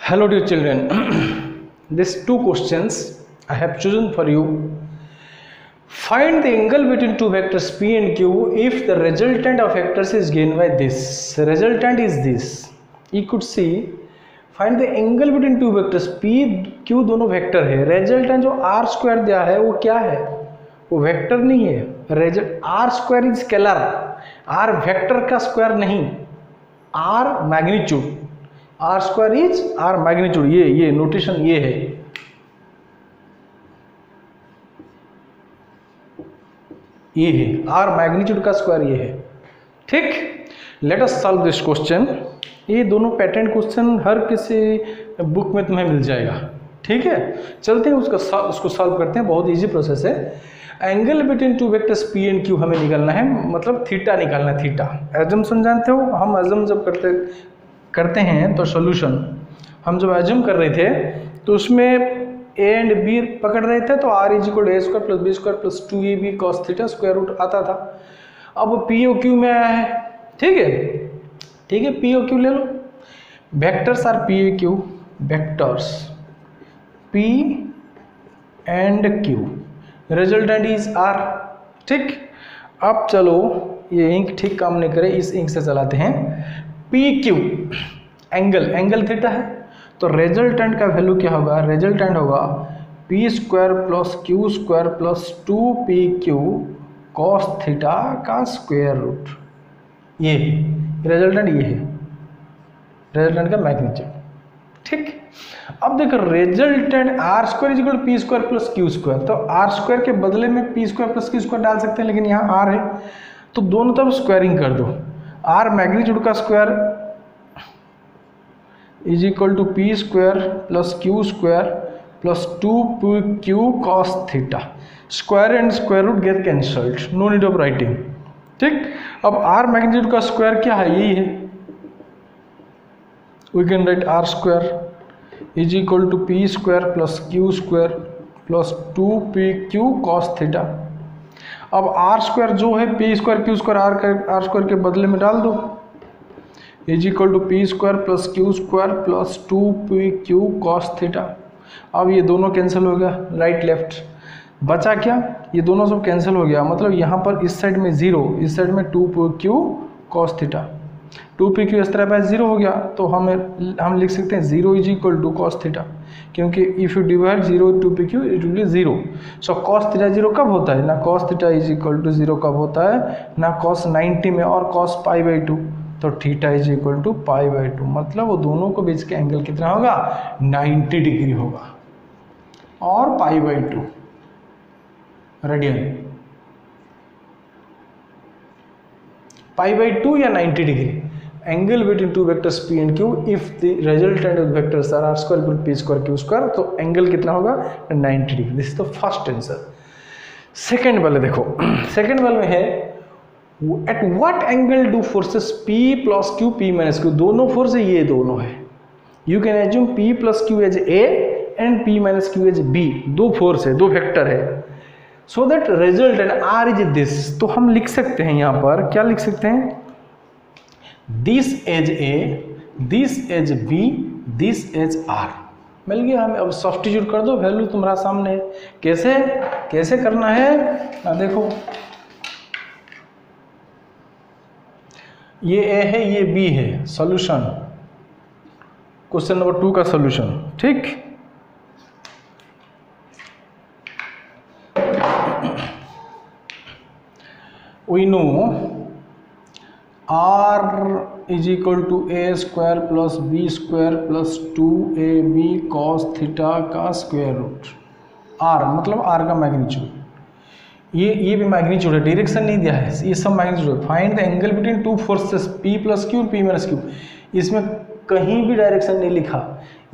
Hello dear children, these two questions I have chosen for you. Find the angle between two vectors P and Q if the resultant of vectors is given by this. Resultant is this. You could see, find the angle between two vectors P, Q दोनों vector है. Resultant जो r square दिया है वो क्या है? वो vector नहीं है. r square is scalar. r vector का स्क्वायर नहीं. r magnitude. R square is R magnitude. ये नोटेशन ये है. ये है आर मैग्नीट्यूड का स्क्वायर ये है. ठीक, let us solve this question. ये दोनों पैटर्न क्वेश्चन हर किसी बुक में तुम्हें मिल जाएगा. ठीक है, चलते हैं उसको सॉल्व करते हैं. बहुत इजी प्रोसेस है. Angle between two vectors P and Q हमें निकालना है, मतलब थीटा निकालना है. थीटा एजम्पशन जानते हो, हम एजम जब करते हैं तो सॉल्यूशन हम जब एज्यूम कर रहे थे तो उसमें ए एंड बी पकड़ रहे थे तो R is equal A square plus B square plus 2ab cos theta square root आता था. अब पी ओ क्यू में आया है. ठीक है, पी ओ क्यू ले लो. Vectors are P A Q. Vectors P and Q. Resultant is R. ठीक, अब चलो ये इंक ठीक काम नहीं करे, इस इंक से चलाते हैं. पी क्यू एंगल थीटा है तो रिजल्टेंट का वैल्यू क्या होगा? रिजल्टेंट होगा P square plus Q square plus 2pq cos theta का स्क्वायर रूट. ये रिजल्टेंट ये है रिजल्टेंट का मैग्नीट्यूड. ठीक, अब देखो resultant R square is equal P square plus Q square. तो आर स्क्वायर के बदले में P square plus Q square डाल सकते हैं, लेकिन यहाँ आर है तो दोनों तरफ स्क्वायरिंग कर दो. आर मैग्नीट्यूड का square is equal to P square plus Q square plus 2pq cos theta. Square and square root get cancelled, no need of writing. ठीक, अब आर मैग्नीट्यूड का स्क्वायर क्या है? यही है. We can write R square is equal to P square plus Q square plus 2pq cos theta. अब R square जो है P square Q square R square के बदले में डाल दो. Is equal to P square plus Q square plus 2pq cos theta. अब ये दोनों कैंसिल हो गया, राइट लेफ्ट बचा क्या? ये दोनों सब कैंसिल हो गया, मतलब यहाँ पर इस साइड में 0, इस साइड में 2pq cos थीटा. 2pq इस तरह पर 0 हो गया तो हम लिख सकते हैं 0 is equal to cos theta, क्योंकि if you divide 0 2pq it will be 0. So cos theta 0 कब होता है? ना cos theta is equal to 0 कब होता है? ना cos 90 में और cos π/2. तो थीटा इज इक्वल टू π/2, मतलब वो दोनों को बीच के एंगल कितना होगा? 90 डिग्री होगा. और π/2 रेडियन. π/2 या 90 degree. Angle between two vectors P and Q if the resultant of vectors R square equal P square Q square, तो एंगल कितना होगा? 90 degree. This is the first answer. Second वाले देखो, सेकंड वाले में है at what angle do forces P plus Q P minus Q. दोनों force है, ये दोनों है. You can assume P plus Q as A and P minus Q as B. दो फोर्स है, दो वेक्टर है. So that resultant R is this. तो हम लिख सकते हैं यहाँ पर क्या लिख सकते हैं? This as A, this as B, this as R. मिल गया हमें. अब सब्स्टिट्यूट कर दो, वैल्यू तुम्हारा सामने है. कैसे करना है? देखो ये A है, ये B है. सॉल्यूशन क्वेश्चन नंबर 2 का सॉल्यूशन. ठीक, we know R is equal to A square plus B square plus 2ab cos theta का स्क्वायर रूट. R मतलब R का मैग्नीट्यूड. ये भी मैग्नीट्यूड है, डायरेक्शन नहीं दिया है, ये सब मैग्नीट्यूड है. Find the angle between two forces P plus Q P minus Q. इसमें कहीं भी डायरेक्शन नहीं लिखा.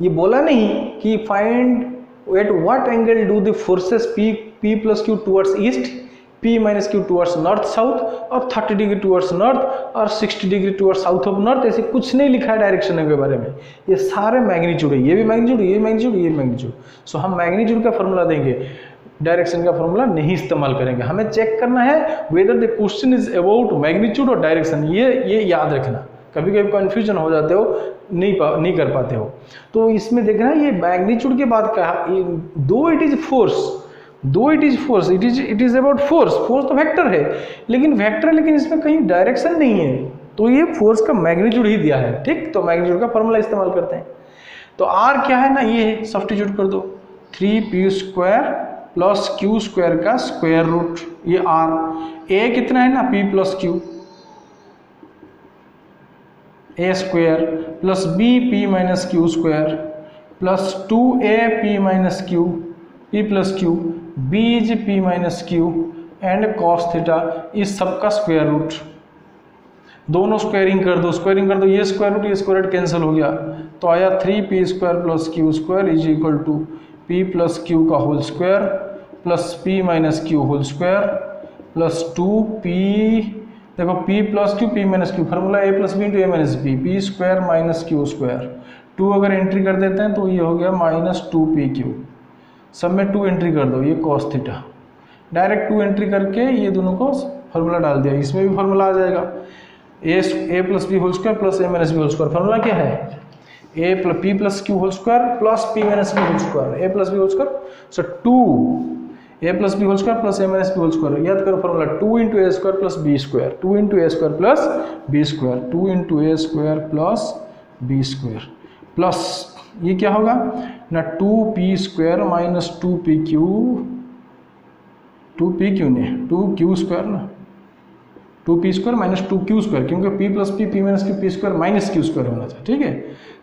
ये बोला नहीं कि find at what angle do the forces P plus Q towards east, P minus Q towards north south, और 30 डिग्री टुवर्ड्स नॉर्थ और 60 degree towards south of north. ऐसे कुछ नहीं लिखा है डायरेक्शन के बारे में. ये सारे मैग्नीट्यूड है. ये भी मैग्नीट्यूड, ये मैग्नीट्यूड, ये मैग्नीट्यूड. सो हम मैग्नीट्यूड का फॉर्मूला देंगे, डायरेक्शन का फॉर्मूला नहीं इस्तेमाल करेंगे. हमें चेक करना है whether the question is about magnitude और डायरेक्शन. ये याद रखना. कभी कभी कन्फ्यूजन हो जाते हो, नहीं कर पाते हो। तो इसमें देखना ये मैग्नीट्यूड के बाद कहा, दो it is force, it is about force तो वेक्टर है, लेकिन इसमें कहीं डायरेक्शन नहीं है, तो ये फोर्स का मैग्नीट्यूड ही दिया है। ठीक, तो मैग्नीट्यूड का फॉर्मूला इस्तेमाल करते हैं। तो आर क्या है ना, ये है, सब्स्टिट्यूट कर दो 3p² प्लस q² का स्क्वायर रूट, ये आर। ए कितना है ना, p plus Q, a² plus b p minus q² plus 2a p minus q, p plus q, b is p minus q and cos theta, इस सब का square root. दोनों squaring कर दो, ये स्क्वायर रूट कैंसिल हो गया, तो आया 3p² plus q² is equal to p plus q का whole square plus p minus q whole square plus 2p, देखो p plus q p minus q, formula a plus b into a minus b, p² minus q², 2 अगर entry कर देते हैं तो ये हो गया माइनस 2pq, सब में 2 एंट्री कर दो, ये कॉस थीटा। डायरेक्ट 2 एंट्री करके ये दोनों को फार्मूला डाल दिया, इसमें भी फार्मूला आ जाएगा a plus b whole square plus a minus b whole square. Formula क्या है, p plus q whole square plus p minus b whole square, a plus b whole square, so 2 a plus b whole square plus a minus b whole square. याद करो formula 2 into a square plus b square, 2 into a square plus b square, 2 into a square plus b square plus ये क्या होगा ना, 2p² minus 2pq ने 2q² ना, 2p² minus 2q², क्योंकि p plus p minus q, p² minus q² होना चाहिए। ठीक है,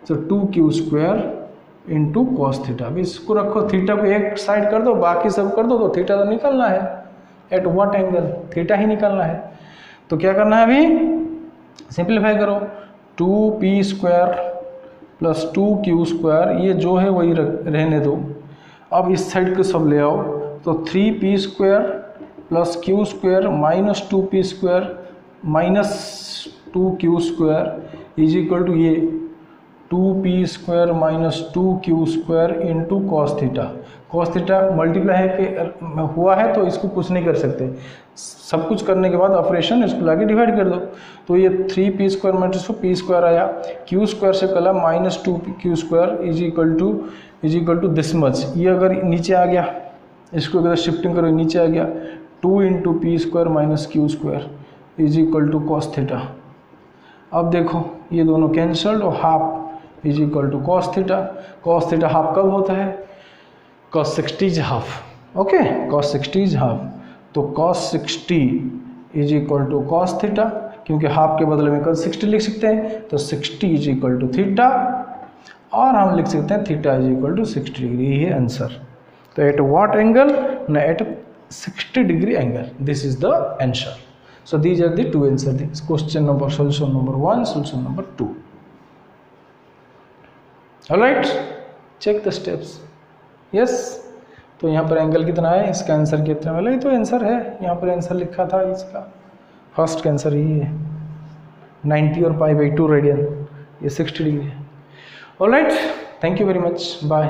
तो 2q² इंटू कॉस थीटा। अभी इसको रखो, थीटा को एक साइड कर दो, बाकी सब कर दो, तो थीटा तो निकलना है, एट व्हाट एंगल, थीटा ही निकलना है। तो क्या करना है, अभी सिंप्लीफाई करो, 2p² प्लस 2q², ये जो है वही रहने दो। अब इस साइड को सब ले आओ, तो 3p² plus q² minus 2p² minus 2q² is equal to ये 2p² minus 2q² into cos theta. Cos theta multiply हुआ है तो इसको कुछ नहीं कर सकते, सब कुछ करने के बाद ऑपरेशन इसको लाके डिवाइड कर दो, तो ये 3p² माइनस p² आया, q² से कला minus 2q² is equal to this much. ये अगर नीचे आ गया, इसको अगर शिफ्टिंग करो नीचे आ गया, 2 into p² minus q² is equal to cos theta. अब देखो ये दोनों कैंसल्ड और half is equal to cos theta. Cos theta half कब होता है, cos 60 is half. Okay, cos 60 is half, तो cos 60 is equal to cos theta, क्योंकि हाफ के बदले में कॉस 60 लिख सकते हैं, तो 60 इज इक्वल टू थीटा, और हम लिख सकते हैं theta is equal to 60 degree. ये है आंसर। तो एट व्हाट एंगल, ना at 60 degree angle, this is the answer. So these are the two answers. This question number, solution number 1, solution number 2. All right, check the steps. Yes, तो यहाँ पर angle कितना है, इसका answer कितना वाला, ये तो आंसर है, यहाँ पर आंसर लिखा था इसका, फर्स्ट का आंसर यही है, 90 और π/2 रेडियन, ये 60 डिग्री है। All right, thank you very much, bye.